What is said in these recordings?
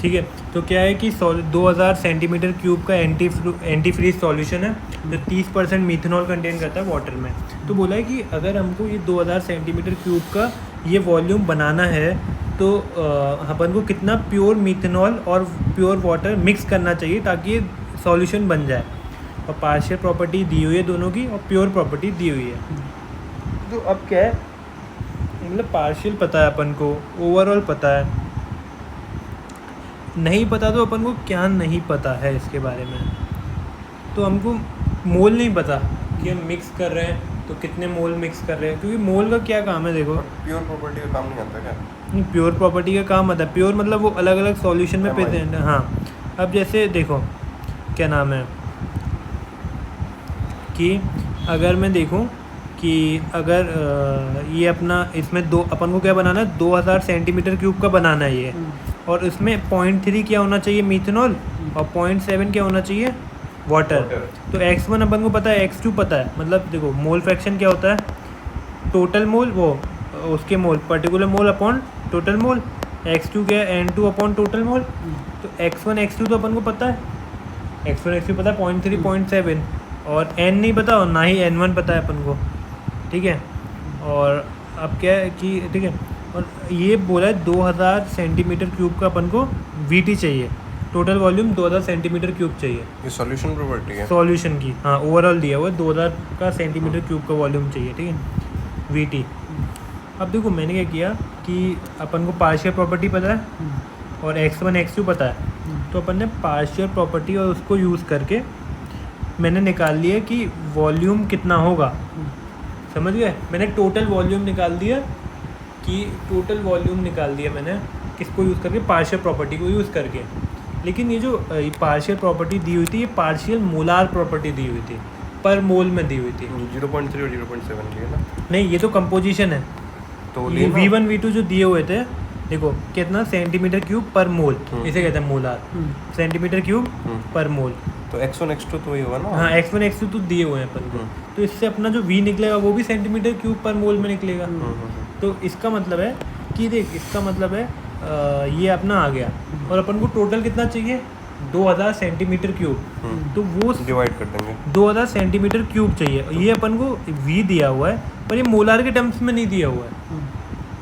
ठीक है। तो क्या है कि 2000 सेंटीमीटर क्यूब का एंटी फ्रीज सॉल्यूशन है जो 30% मीथेनॉल कंटेन करता है वाटर में। तो बोला है कि अगर हमको ये 2000 सेंटीमीटर क्यूब का ये वॉल्यूम बनाना है तो अपन को कितना प्योर मीथेनॉल और प्योर वाटर मिक्स करना चाहिए ताकि ये सॉल्यूशन बन जाए। और पार्शियल प्रॉपर्टी दी हुई है दोनों की और प्योर प्रॉपर्टी दी हुई है। तो अब क्या है, मतलब पार्शियल पता है अपन को, ओवरऑल पता है, नहीं पता तो अपन को क्या नहीं पता है इसके बारे में। तो हमको मोल नहीं पता कि हम मिक्स कर रहे हैं तो कितने मोल मिक्स कर रहे हैं, क्योंकि मोल का क्या काम है देखो। प्योर प्रॉपर्टी का काम नहीं आता क्या? नहीं, प्योर प्रॉपर्टी का काम आता है। प्योर मतलब वो अलग अलग सॉल्यूशन में प्रेजेंट है। हाँ, अब जैसे देखो क्या नाम है कि अगर मैं देखूं कि अगर ये अपना इसमें दो अपन को क्या बनाना है, 2000 सेंटीमीटर क्यूब का बनाना है ये, और इसमें 0.3 क्या होना चाहिए मीथेनॉल और 0.7 क्या होना चाहिए वाटर। तो x1 अपन को पता है, x2 पता है, मतलब देखो मोल फ्रैक्शन क्या होता है, टोटल मोल वो उसके mole particular mole upon total mole, x2 क्या है n2 अपॉन टोटल मोल। तो x1 x2 तो अपन को पता है, x1 x2 पता है 0.3 0.7, और n नहीं पता और ना ही n1 पता है अपन को, ठीक है। और अब क्या है कि ठीक है, और ये बोला है 2000 सेंटीमीटर क्यूब का अपन को VT चाहिए, टोटल वॉल्यूम 2000 सेंटीमीटर क्यूब चाहिए। ये सॉल्यूशन प्रॉपर्टी है सॉल्यूशन की, हाँ ओवरऑल दिया हुआ है 2000 का सेंटीमीटर क्यूब का वॉल्यूम चाहिए, ठीक है, VT। अब देखो मैंने क्या किया कि अपन को पार्शियल प्रॉपर्टी पता है और x1 x2 पता है, तो अपन ने पार्शियल प्रॉपर्टी और उसको यूज़ करके मैंने निकाल लिया कि वॉल्यूम कितना होगा, समझ गए। मैंने टोटल वॉल्यूम निकाल दिया कि टोटल वॉल्यूम निकाल दिया मैंने किसको यूज़ करके, पार्शियल प्रॉपर्टी को यूज़ करके। लेकिन ये जो पार्शियल प्रॉपर्टी दी हुई थी ये पार्शियल मोलार प्रॉपर्टी दी हुई थी, पर मोल में दी हुई थी। 0.3 और 0.7 की है ना? नहीं, ये तो कंपोजिशन है। तो ये V1 V2 जो दिए हुए थे, देखो कितना सेंटीमीटर क्यूब पर मोल, इसे कहते हैं मोलार, सेंटीमीटर क्यूब पर मोल। तो x1 x2 तो वही होगा ना? हाँ, x1 x2 तो दिए हुए हैं अपन को, तो इससे अपना जो V निकलेगा वो भी सेंटीमीटर क्यूब पर मोल में निकलेगा। तो इसका मतलब है कि देख, इसका मतलब है ये अपना आ गया, और अपन को टोटल कितना चाहिए 2000 सेंटीमीटर क्यूब, तो वो डिवाइड कर देंगे। 2000 सेंटीमीटर क्यूब चाहिए। ये अपन को V दिया हुआ है पर ये मोलार के टर्म्स में नहीं दिया हुआ है।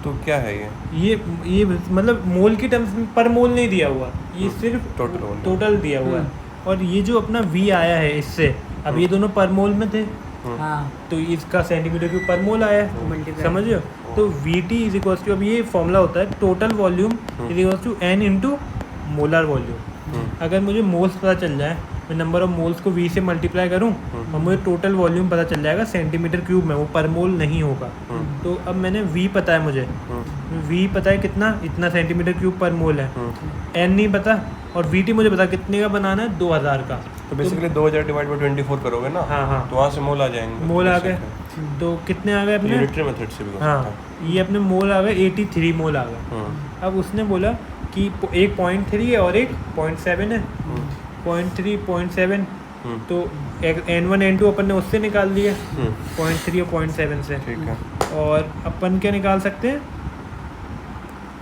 तो क्या है ये मतलब मोल की टर्म्स में पर मोल नहीं दिया हुआ, ये सिर्फ टोटल दिया हुआ है। और ये जो अपना V आया है इससे, अब ये दोनों पर मोल में थे, हाँ, तो इसका सेंटीमीटर क्यूब पर मोल आया है, समझ रहे हो। तो VT इज इक्वल्स टू, अब ये फॉर्मूला होता है total volume is equals to N into molar volume. अगर मुझे मोल्स पता चल जाए, मैं नंबर ऑफ मोल्स को V से मल्टीप्लाई करूं और मुझे टोटल वॉल्यूम पता चल जाएगा सेंटीमीटर क्यूब में, वो पर मोल नहीं होगा। तो अब मैंने V पता है मुझे, V पता है कितना, इतना सेंटीमीटर क्यूब पर मोल है, N नहीं पता, और VT मुझे पता कितने का बनाना है 2000 का। तो बेसिकली 2000 डिवाइड बाय 24 करोगे ना? हाँ हाँ, तो वहाँ से मोल आ जाएंगे। मोल आ गए, तो कितने आ गए अपने, यूनिटरी मेथड से भी हो हाँ, सकता ये अपने मोल आ गए 83 मोल आ गए। है। अब उसने बोला कि एक 0.3 है और एक 0.7 है, 0.3 0.7, तो N1 N2 अपन ने उससे निकाल दिया 0.3 और 0.7 से। ठीक है। और अपन क्या निकाल सकते हैं,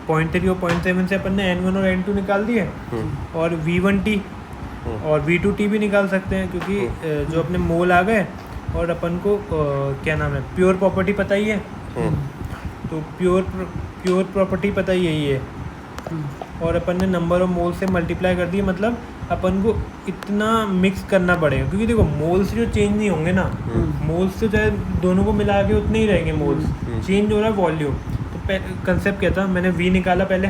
0.3 और 0.7 से अपन ने N1 और N2 निकाल दिए, और V1T और V2T भी निकाल सकते हैं, क्योंकि जो अपने मोल आ गए, और अपन को क्या नाम है, प्योर प्रॉपर्टी पता ही है, तो प्योर प्रॉपर्टी पता ही है ये, और अपन ने नंबर ऑफ मोल से मल्टीप्लाई कर दिए, मतलब अपन को इतना मिक्स करना पड़ेगा, क्योंकि देखो मोल्स जो चेंज नहीं होंगे ना, मोल्स तो चाहे दोनों को मिला के उतने ही रहेंगे मोल्स, चेंज हो रहा है वॉल्यूम। तो कंसेप्ट क्या था, मैंने V निकाला पहले,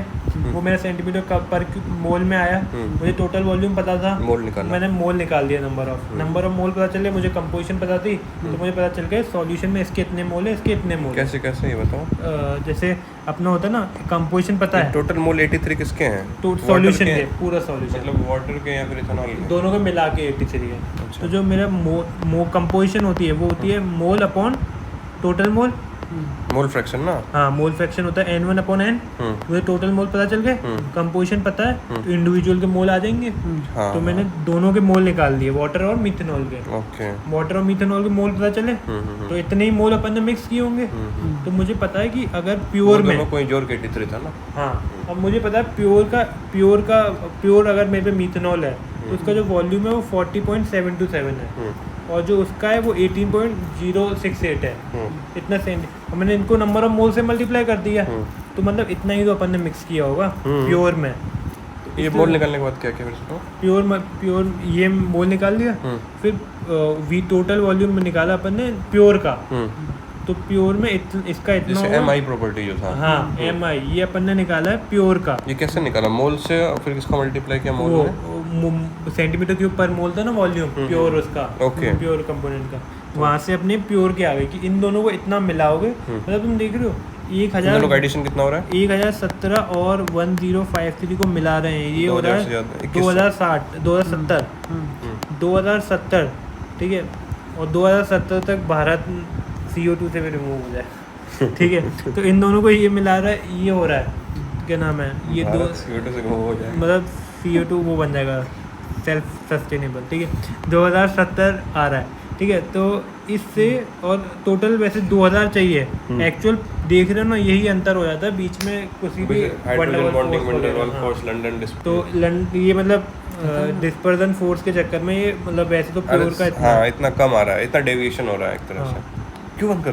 वो मेरा सेंटीमीटर पर मोल में आया, मुझे टोटल वॉल्यूम पता था, मोल निकाला, मैंने मोल निकाल दिया, नंबर ऑफ मोल पता चले, मुझे कंपोजिशन पता थी, तो मुझे पता चल गया सॉल्यूशन में इसके इतने मोल है, इसके इतने मोल। कैसे कैसे ये बताओ। जैसे अपना होता है ना, कंपोजिशन पता है, टोटल मोल 83 किसके हैं? तो सॉल्यूशन के पूरा सॉल्यूशन, मतलब वाटर के या फिर इथेनॉल के? दोनों को मिला के 83 है। तो जो मेरा कंपोजिशन होती है वो होती है मोल अपॉन टोटल मोल, मोल फ्रैक्शन ना। हाँ, मोल फ्रैक्शन होता है N1/N। मुझे टोटल मोल पता चल गए, कंपोजिशन पता है, तो इंडिविजुअल के मोल आ जाएंगे। हाँ, तो मैंने दोनों के मोल निकाल दिए, वाटर और मिथेनॉल के। ओके। वाटर और मिथेनॉल के मोल पता चले, तो इतने ही मोल अपन ने मिक्स किए होंगे। तो मुझे पता है कि अगर प्योर में कोई जोर के टित्री था ना। हाँ, अब मुझे पता है प्योर अगर मेरे पे मिथेनॉल है तो उसका जो वॉल्यूम है वो 40.727 है, और जो उसका है वो 18.068 है। इतना सेम, और मैंने इनको नंबर ऑफ मोल से मल्टीप्लाई कर दिया, तो मतलब इतना ही तो अपन ने मिक्स किया होगा प्योर में। ये मोल निकालने के बाद क्या क्या फिर इसको? प्योर ये मोल निकाल दिया, फिर टोटल वॉल्यूम में निकाला अपन ने प्योर का। तो प्योर में इसका इतना जैसे होगा। MI प्रॉपर्टी जो था। हाँ, MI ये अपन ने निकाला है प्योर का। ये कैसे निकाला? मोल से, और फिर किसका मल्टीप्लाई किया मोल में? सेंटीमीटर क्यूब पर मोल था ना वॉल्यूम प्योर उसका, ओके। प्योर कंपोनेंट का, वहाँ से अपने प्योर के आ गए कि इन दोनों को इतना मिलाओगे, मतलब तुम देख रहे हो 1000 एडिशन कितना हो रहा है? 1017 और 1053 को मिला रहे हैं, ये हो रहा है 2070, ठीक है। और 2070 तक भारत CO2 से भी रिमूव हो जाए, ठीक है। तो इन दोनों को ये मिला रहा है, ये हो रहा है, क्या नाम है ये दो, CO2 से हो जाए, मतलब CO2 वो बन जाएगा सेल्फ सस्टेनेबल, ठीक है। 2070 आ रहा है, ठीक है। तो इससे, और टोटल वैसे 2000 चाहिए, एक्चुअल देख रहे हो ना, यही अंतर हो जाता है बीच में किसी भी hydrogen bonding van der Waals force London तो ये मतलब डिस्पर्जन फोर्स के चक्कर में ये, मतलब वैसे तो प्योर का हाँ, इतना कम आ रहा है, इतना डेविएशन हो रहा है एक तरह से। क्यों बंद कर